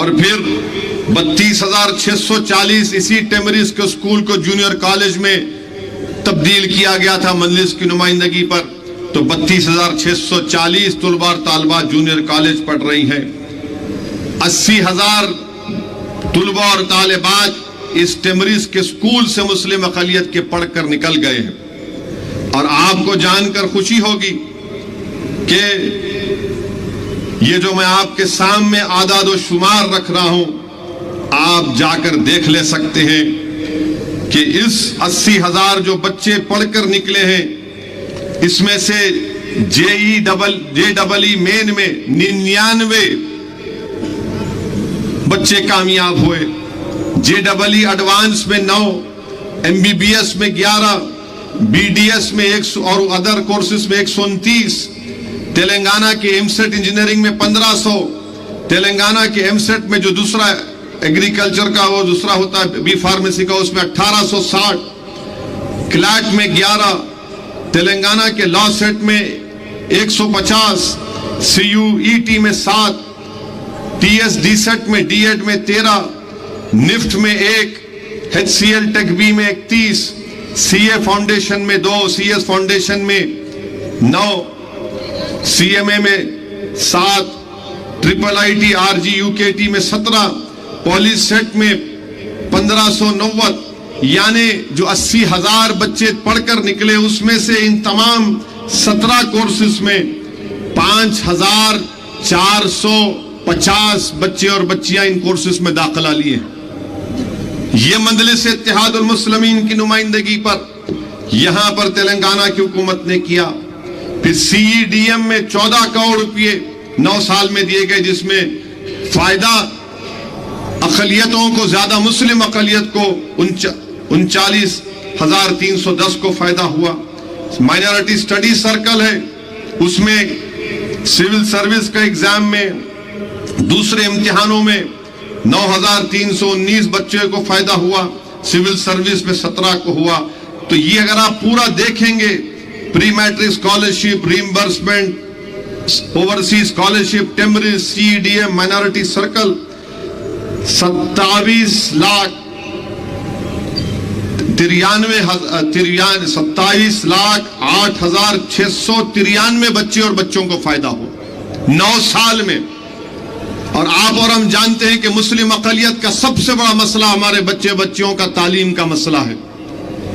اور پھر 32,640 اسی ٹیمریز کے اسکول کو جونیئر کالج میں تبدیل کیا گیا تھا مجلس کی نمائندگی پر، تو 32,640 طلباء اور طالبات جونیئر کالج پڑھ رہی ہیں۔ 80,000 طلباء اور طالبات اس ٹیمریز کے اسکول سے مسلم اقلیت کے پڑھ کر نکل گئے ہیں۔ اور آپ کو جان کر خوشی ہوگی کہ یہ جو میں آپ کے سامنے اعداد و شمار رکھ رہا ہوں، آپ جا کر دیکھ لے سکتے ہیں کہ اس 80,000 جو بچے پڑھ کر نکلے ہیں، اس میں سے JEE مین میں 99 بچے کامیاب ہوئے، JEE ایڈوانس میں 9، MBBS میں 11، BDS میں 100 اور ادر کورسز میں 129، تلنگانہ کے MSET انجینئرنگ میں 1500، تلنگانہ کے MSET میں جو دوسرا ایگریکلچر کا وہ دوسرا ہوتا ہے بی فارمیسی کا، اس میں 1860، کلیٹ میں 11، تلنگانہ کے لا سیٹ میں 150، CUET میں 7، TSD سیٹ میں D.Ed میں 13، NIFT میں 1، HCL ٹیک بی میں 31، CA فاؤنڈیشن میں 2، CS فاؤنڈیشن میں 9، CMA میں 7، IIIT RG UKT میں 17، پولیس سیٹ میں 1590، یعنی جو 80,000 بچے پڑھ کر نکلے، اس میں سے ان تمام 17 کورسز میں 5,450 بچے اور بچیاں ان کورسز میں داخلہ لیے ہیں۔ یہ مجلس اتحاد المسلمین کی نمائندگی پر یہاں پر تلنگانہ کی حکومت نے کیا۔ پھر CEDM میں 14 کروڑ روپے 9 سال میں دیے گئے، جس میں فائدہ اقلیتوں کو، زیادہ مسلم اقلیت کو 39,310 کو فائدہ ہوا۔ مائنارٹی سٹڈی سرکل ہے، اس میں سول سروس کا ایگزام میں دوسرے امتحانوں میں 9,319 بچے کو فائدہ ہوا، سول سروس میں 17 کو ہوا۔ تو یہ اگر آپ پورا دیکھیں گے، pre matric scholarship, reimbursement, overseas scholarship, ٹیمریز، CEDM، مائنارٹی سرکل، 27,08,693 بچے اور بچوں کو فائدہ ہو 9 سال میں۔ اور آپ اور ہم جانتے ہیں کہ مسلم اقلیت کا سب سے بڑا مسئلہ ہمارے بچے بچیوں کا تعلیم کا مسئلہ ہے۔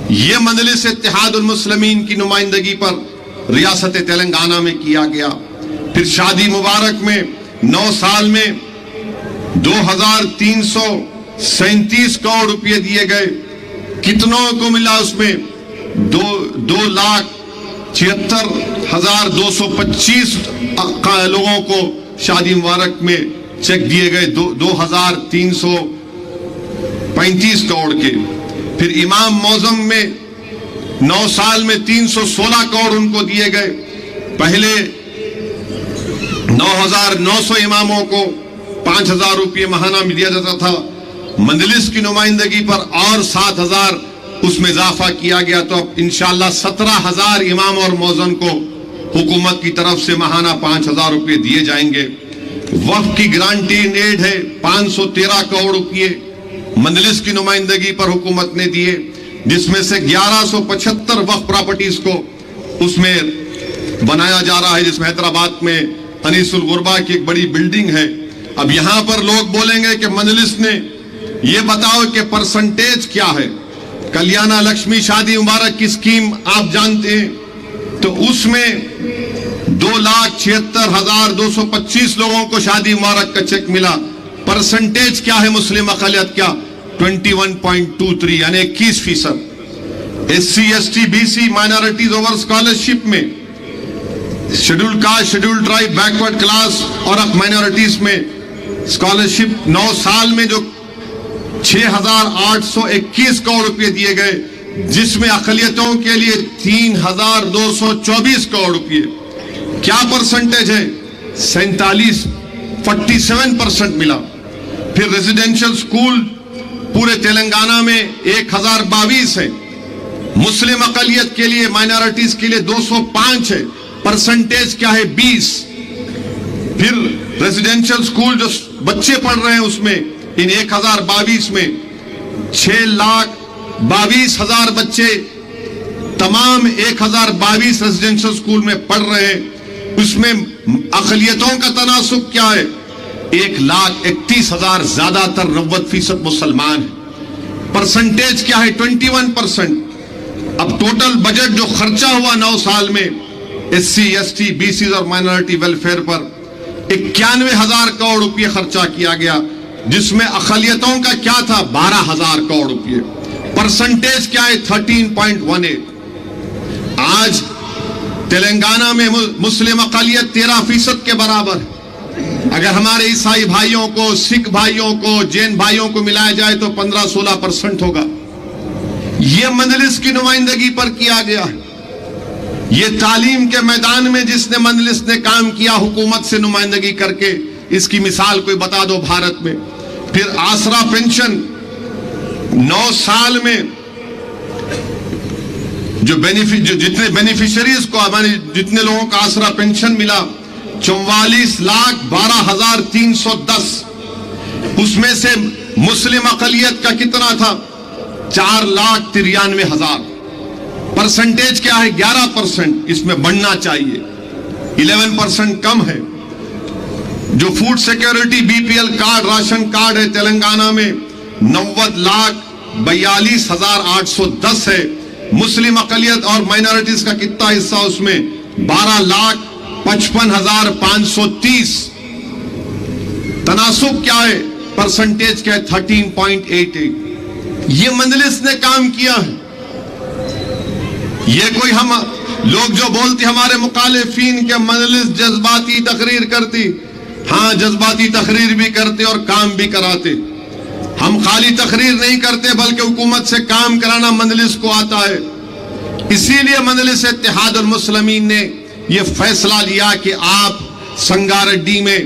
یہ مجلس اتحاد المسلمین کی نمائندگی پر ریاست تلنگانہ میں کیا گیا۔ پھر شادی مبارک میں 9 سال میں 2,337 کروڑ روپے دیے گئے۔ کتنوں کو ملا اس میں؟ 2,76,225 لوگوں کو شادی مبارک میں چیک دیے گئے، 2,335 کروڑ کے۔ پھر امام معظم میں 9 سال میں 316 کروڑ ان کو دیے گئے۔ پہلے 9,900 اماموں کو 5,000 روپے ماہانہ میں دیا جاتا تھا، مجلس کی نمائندگی پر اور 7,000 اس میں اضافہ کیا گیا، تو اب انشاءاللہ 17,000 امام اور مؤذن کو حکومت کی طرف سے ماہانہ 5,000 روپے دیے جائیں گے۔ وقف کی گرانٹی ایڈ ہے 513 کروڑ روپے مجلس کی نمائندگی پر حکومت نے دیے، جس میں سے 1175 وقف پراپرٹیز کو اس میں بنایا جا رہا ہے، جس میں حیدرآباد میں انیس الغربہ کی ایک بڑی بلڈنگ ہے۔ اب یہاں پر لوگ بولیں گے کہ مجلس نے یہ بتاؤ کہ پرسنٹیج کیا ہے۔ کلیانہ لکشمی شادی مبارک کی اسکیم آپ جانتے ہیں، تو اس میں 2,76,225 لوگوں کو شادی مبارک کا چیک ملا۔ پرسنٹیج کیا ہے مسلم اقلیت کا؟ 21.23 یعنی 21%۔ SC ST BC minorities over scholarship میں schedule caste, schedule tribe, backward class اور مائنارٹیز میں اسکالرشپ 9 سال میں جو 6,821 کروڑ روپے دیے گئے، جس میں اقلیتوں کے لیے 3,224 کروڑ روپے۔ کیا پرسنٹیج ہے؟ 47% ملا۔ پھر ریزیڈینشل سکول پورے تلنگانہ میں 1,022 ہے، مسلم اقلیت کے لیے، مائنارٹیز کے لیے 205 ہے، پرسنٹیج کیا ہے؟ 20۔ پھر ریزیڈینشل سکول جو بچے پڑھ رہے ہیں اس میں، ان 1022 میں 6,22,000 بچے تمام 1022 ریزیڈنشل اسکول میں پڑھ رہے ہیں۔ اس میں اقلیتوں کا تناسب کیا ہے؟ 1,31,000 زیادہ تر 90% مسلمان ہیں۔ پرسنٹیج کیا ہے؟ 21%۔ اب ٹوٹل بجٹ جو خرچہ ہوا 9 سال میں SC ST BC اور مائنورٹی ویلفیئر پر 91,000 کروڑ روپے خرچہ کیا گیا، جس میں اقلیتوں کا کیا تھا؟ 12,000 کروڑ روپے۔ پرسنٹیج کیا ہے؟ 13.18۔ آج تلنگانہ میں مسلم اقلیت 13% کے برابر ہے۔ اگر ہمارے عیسائی بھائیوں کو، سکھ بھائیوں کو، جین بھائیوں کو ملایا جائے تو 15-16% ہوگا۔ یہ مجلس کی نمائندگی پر کیا گیا ہے۔ یہ تعلیم کے میدان میں جس نے مجلس نے کام کیا حکومت سے نمائندگی کر کے، اس کی مثال کوئی بتا دو بھارت میں۔ پھر آسرا پینشن 9 سال میں جو جتنے بینیفیشریز کو، ہمارے جتنے لوگوں کا آسرا پینشن ملا 44,12,310، اس میں سے مسلم اقلیت کا کتنا تھا؟ 4,93,000۔ پرسنٹیج کیا ہے؟ 11%۔ اس میں بڑھنا چاہیے، 11% کم ہے۔ جو food security BPL card, ration card ہے تلنگانہ میں 90,42,810 ہے۔ مسلم اقلیت اور مائنورٹیز کا کتنا حصہ اس میں؟ 12,55,530۔ تناسب کیا ہے؟ پرسنٹیج کیا ہے؟ 13.88۔ یہ مجلس نے کام کیا ہے۔ یہ کوئی ہم لوگ جو بولتے ہمارے مخالفین کے مجلس جذباتی تقریر کرتی، ہاں جذباتی تقریر بھی کرتے اور کام بھی کراتے۔ ہم خالی تقریر نہیں کرتے بلکہ حکومت سے کام کرانا مجلس کو آتا ہے۔ اسی لیے مجلس اتحاد المسلمین نے یہ فیصلہ لیا کہ آپ سنگاریڈی میں